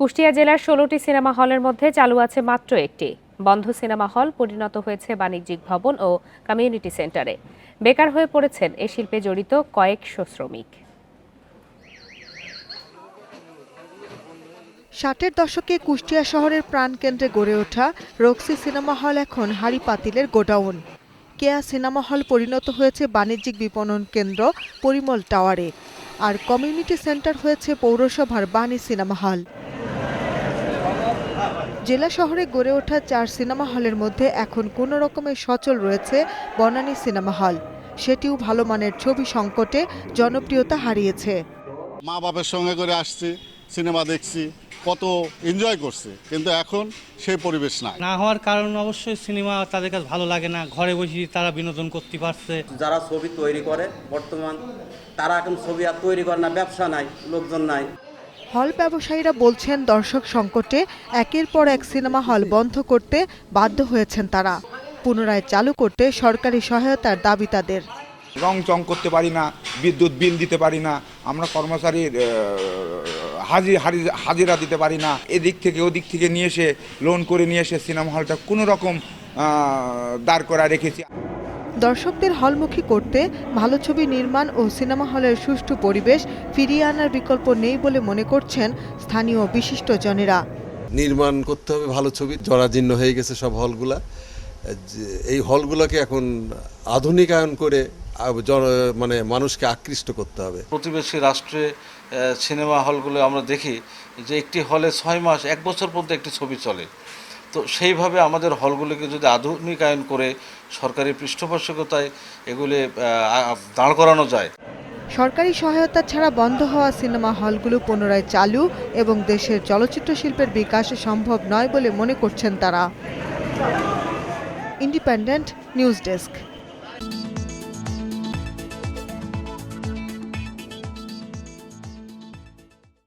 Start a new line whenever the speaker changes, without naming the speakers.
কুষ্টিয়া জেলার ১৬টি সিনেমা হলের মধ্যে চালু আছে মাত্র একটি। বন্ধ সিনেমা হল পরিণত হয়েছে বাণিজ্যিক ভবন ও কমিউনিটি সেন্টারে। বেকার হয়ে পড়েছেন এ শিল্পে জড়িত কয়েকশো শ্রমিক।
৬০-এর দশকে কুষ্টিয়া শহরের প্রাণকেন্দ্রে গড়ে ওঠা রক্সি সিনেমা হল এখন হাঁড়ি পাতিলের গোডাউন। কেয়া সিনেমা হল পরিণত হয়েছে বাণিজ্যিক বিপণন কেন্দ্র পরিমল টাওয়ারে, আর কমিউনিটি সেন্টার হয়েছে পৌরসভার বাণী সিনেমা হল। জেলা শহরে গড়ে ওঠা ৪ সিনেমা হলের মধ্যে এখন কোনো রকমের সচল রয়েছে বনানী সিনেমা হল। সেটিও ভালো মানের ছবি সংকটে জনপ্রিয়তা হারিয়েছে।
মা বাবার সঙ্গে করে আসছি, সিনেমা দেখছি, কত এনজয় করছে, কিন্তু এখন সেই পরিবেশ নাই।
না হওয়ার কারণ অবশ্যই সিনেমা তাদের কাছে ভালো লাগে না, ঘরে বসে তারা বিনোদন করতে পারছে।
যারা ছবি তৈরি করে বর্তমান তারা এখন ছবি আর তৈরি করে না, ব্যবসা নাই, লোকজন নাই।
হল ব্যবসায়ীরা বলছেন দর্শক সংকটে একের পর এক সিনেমা হল বন্ধ করতে বাধ্য হয়েছেন তারা। পুনরায় চালু করতে সরকারি সহায়তার দাবি তাদের।
রং চং করতে পারি না, বিদ্যুৎ বিল দিতে পারি না, আমরা কর্মচারীর হাজিরা দিতে পারি না। এদিক থেকে ওদিক থেকে নিয়ে এসে লোন করে নিয়ে এসে সিনেমা হলটা কোনো রকম দাঁড় করা রেখেছি।
দর্শকদের হলমুখী করতে ভালো ছবি নির্মাণ ও সিনেমা হলের সুষ্ঠু পরিবেশ ফিরিয়ে আনার বিকল্প নেই বলে মনে করছেন স্থানীয় বিশিষ্টজনেরা।
নির্মাণ করতে হবে ভালো ছবি। জরাজীর্ণ হয়ে গেছে সব হলগুলা। এই হলগুলোকে এখন আধুনিকায়ন করে মানে মানুষকে আকৃষ্ট করতে হবে।
প্রতিবেশী রাষ্ট্রে সিনেমা হলগুলো আমরা দেখি যে একটি হলে ৬ মাস ১ বছর পর্যন্ত একটি ছবি চলে। তো সেইভাবে আমাদের হলগুলিকে যদি আধুনিকায়ন করে সরকারি পৃষ্ঠপোষকতায় এগুলি দাঁড় করানো যায়।
সরকারি সহায়তা ছাড়া বন্ধ হওয়া সিনেমা হলগুলো পুনরায় চালু এবং দেশের চলচ্চিত্র শিল্পের বিকাশ সম্ভব নয় বলে মনে করছেন তারা। Independent news desk.